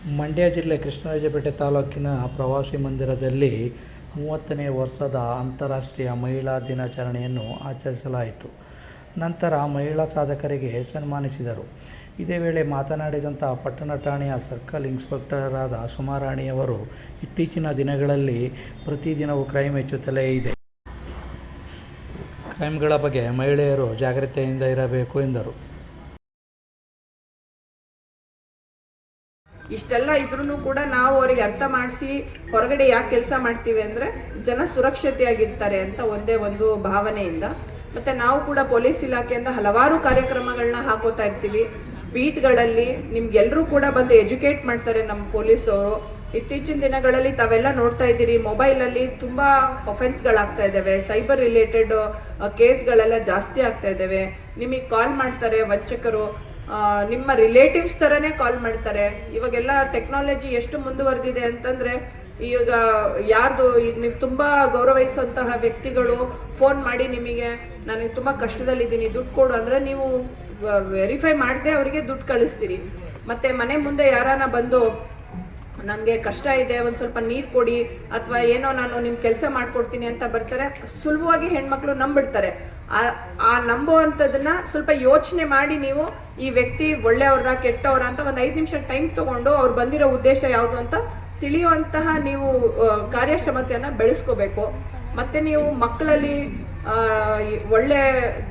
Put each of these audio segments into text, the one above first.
ಮಂಡ್ಯ ಜಿಲ್ಲೆ ಕೃಷ್ಣರಾಜಪೇಟೆ ತಾಲೂಕಿನ ಪ್ರವಾಸಿ ಮಂದಿರದಲ್ಲಿ 30ನೇ ವರ್ಷದ ಅಂತಾರಾಷ್ಟ್ರೀಯ ಮಹಿಳಾ ದಿನಾಚರಣೆಯನ್ನು ಆಚರಿಸಲಾಯಿತು. ನಂತರ ಮಹಿಳಾ ಸಾಧಕರಿಗೆ ಸನ್ಮಾನಿಸಿದರು. ಇದೇ ವೇಳೆ ಮಾತನಾಡಿದಂಥ ಪಟ್ಟಣ ಠಾಣೆಯ ಸರ್ಕಲ್ ಇನ್ಸ್ಪೆಕ್ಟರಾದ ಸುಮಾರಾಣಿಯವರು, ಇತ್ತೀಚಿನ ದಿನಗಳಲ್ಲಿ ಪ್ರತಿದಿನವೂ ಕ್ರೈಮ್ ಹೆಚ್ಚುತ್ತಲೇ ಇದೆ. ಕ್ರೈಮ್ಗಳ ಬಗ್ಗೆ ಮಹಿಳೆಯರು ಜಾಗೃತಿಯಿಂದ ಇರಬೇಕು ಎಂದರು. ಇಷ್ಟೆಲ್ಲ ಇದ್ರೂ ಕೂಡ ನಾವು ಅವರಿಗೆ ಅರ್ಥ ಮಾಡಿಸಿ ಹೊರಗಡೆ ಯಾಕೆ ಕೆಲಸ ಮಾಡ್ತೀವಿ ಅಂದರೆ ಜನ ಸುರಕ್ಷತೆಯಾಗಿರ್ತಾರೆ ಅಂತ ಒಂದೇ ಒಂದು ಭಾವನೆಯಿಂದ. ಮತ್ತು ನಾವು ಕೂಡ ಪೊಲೀಸ್ ಇಲಾಖೆಯಿಂದ ಹಲವಾರು ಕಾರ್ಯಕ್ರಮಗಳನ್ನ ಹಾಕೋತಾ ಇರ್ತೀವಿ. ಬೀಟ್ಗಳಲ್ಲಿ ನಿಮ್ಗೆಲ್ಲರೂ ಕೂಡ ಬಂದು ಎಜುಕೇಟ್ ಮಾಡ್ತಾರೆ ನಮ್ಮ ಪೊಲೀಸವರು. ಇತ್ತೀಚಿನ ದಿನಗಳಲ್ಲಿ ತಾವೆಲ್ಲ ನೋಡ್ತಾ ಇದ್ದೀರಿ, ಮೊಬೈಲಲ್ಲಿ ತುಂಬ ಅಫೆನ್ಸ್ಗಳಾಗ್ತಾ ಇದ್ದಾವೆ, ಸೈಬರ್ ರಿಲೇಟೆಡ್ ಕೇಸ್ಗಳೆಲ್ಲ ಜಾಸ್ತಿ ಆಗ್ತಾ ಇದ್ದಾವೆ. ನಿಮಗೆ ಕಾಲ್ ಮಾಡ್ತಾರೆ ವಂಚಕರು, ನಿಮ್ಮ ರಿಲೇಟಿವ್ಸ್ ಥರನೇ ಕಾಲ್ ಮಾಡ್ತಾರೆ. ಇವಾಗೆಲ್ಲ ಟೆಕ್ನಾಲಜಿ ಎಷ್ಟು ಮುಂದುವರೆದಿದೆ ಅಂತಂದರೆ, ಈಗ ಯಾರ್ದು ಈಗ ನೀವು ತುಂಬ ಗೌರವಿಸುವಂತಹ ವ್ಯಕ್ತಿಗಳು ಫೋನ್ ಮಾಡಿ ನಿಮಗೆ ನನಗೆ ತುಂಬ ಕಷ್ಟದಲ್ಲಿದ್ದೀನಿ ದುಡ್ಡು ಕೊಡು ಅಂದರೆ ನೀವು ವೆರಿಫೈ ಮಾಡದೆ ಅವರಿಗೆ ದುಡ್ಡು ಕಳಿಸ್ತೀರಿ. ಮತ್ತು ಮನೆ ಮುಂದೆ ಯಾರಾನ ಬಂದು ನನಗೆ ಕಷ್ಟ ಇದೆ, ಒಂದು ಸ್ವಲ್ಪ ನೀರು ಕೊಡಿ ಅಥವಾ ಏನೋ ನಾನು ನಿಮ್ಮ ಕೆಲಸ ಮಾಡಿಕೊಡ್ತೀನಿ ಅಂತ ಬರ್ತಾರೆ. ಸುಲಭವಾಗಿ ಹೆಣ್ಮಕ್ಳು ನಂಬಿಡ್ತಾರೆ. ಆ ನಂಬುವಂಥದ್ದನ್ನ ಸ್ವಲ್ಪ ಯೋಚನೆ ಮಾಡಿ ನೀವು ಈ ವ್ಯಕ್ತಿ ಒಳ್ಳೆಯವ್ರ ಕೆಟ್ಟವ್ರ ಅಂತ ಒಂದು 5 ನಿಮಿಷ ಟೈಮ್ ತಗೊಂಡು ಅವ್ರು ಬಂದಿರೋ ಉದ್ದೇಶ ಯಾವುದು ಅಂತ ತಿಳಿಯುವಂತಹ ನೀವು ಕಾರ್ಯಕ್ಷಮತೆಯನ್ನು ಬೆಳೆಸ್ಕೋಬೇಕು. ಮತ್ತು ನೀವು ಮಕ್ಕಳಲ್ಲಿ ಒಳ್ಳೆ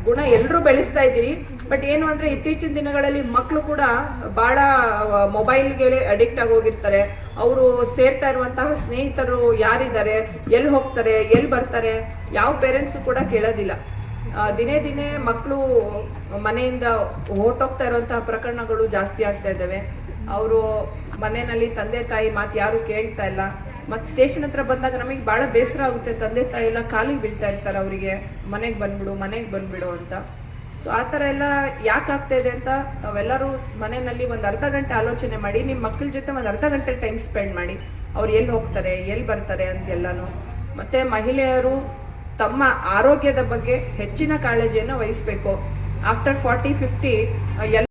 ಗುಣ ಎಲ್ಲರೂ ಬೆಳೆಸ್ತಾ ಇದ್ದೀರಿ. ಬಟ್ ಏನು ಅಂದರೆ ಇತ್ತೀಚಿನ ದಿನಗಳಲ್ಲಿ ಮಕ್ಕಳು ಕೂಡ ಭಾಳ ಮೊಬೈಲ್ಗೆ ಅಡಿಕ್ಟ್ ಆಗೋಗಿರ್ತಾರೆ. ಅವರು ಸೇರ್ತಾ ಇರುವಂತಹ ಸ್ನೇಹಿತರು ಯಾರಿದ್ದಾರೆ, ಎಲ್ಲಿ ಹೋಗ್ತಾರೆ, ಎಲ್ಲಿ ಬರ್ತಾರೆ, ಯಾವ ಪೇರೆಂಟ್ಸು ಕೂಡ ಕೇಳೋದಿಲ್ಲ. ದಿನೇ ದಿನೇ ಮಕ್ಕಳು ಮನೆಯಿಂದ ಹೊರಟೋಗ್ತಾ ಇರುವಂತಹ ಪ್ರಕರಣಗಳು ಜಾಸ್ತಿ ಆಗ್ತಾ ಇದ್ದಾವೆ. ಅವರು ಮನೆಯಲ್ಲಿ ತಂದೆ ತಾಯಿ ಮಾತು ಯಾರು ಕೇಳ್ತಾ ಇಲ್ಲ. ಮತ್ತು ಸ್ಟೇಷನ್ ಹತ್ರ ಬಂದಾಗ ನಮಗೆ ಭಾಳ ಬೇಸರ ಆಗುತ್ತೆ. ತಂದೆ ತಾಯಿ ಎಲ್ಲ ಕಾಲಿಗೆ ಬೀಳ್ತಾ ಇರ್ತಾರೆ ಅವರಿಗೆ, ಮನೆಗೆ ಬಂದ್ಬಿಡು ಅಂತ. ಸೊ ಆ ಥರ ಎಲ್ಲ ಯಾಕೆ ಆಗ್ತಾ ಇದೆ ಅಂತ ತಾವೆಲ್ಲರೂ ಮನೆಯಲ್ಲಿ ಒಂದು ಅರ್ಧ ಗಂಟೆ ಆಲೋಚನೆ ಮಾಡಿ, ನಿಮ್ಮ ಮಕ್ಕಳ ಜೊತೆ ಒಂದು ಅರ್ಧ ಗಂಟೆ ಟೈಮ್ ಸ್ಪೆಂಡ್ ಮಾಡಿ. ಅವ್ರು ಎಲ್ಲಿ ಹೋಗ್ತಾರೆ, ಎಲ್ಲಿ ಬರ್ತಾರೆ ಅಂತೆಲ್ಲನೂ. ಮತ್ತು ಮಹಿಳೆಯರು ತಮ್ಮ ಆರೋಗ್ಯದ ಬಗ್ಗೆ ಹೆಚ್ಚಿನ ಕಾಳಜಿಯನ್ನು ವಹಿಸಬೇಕು. ಆಫ್ಟರ್ 40-50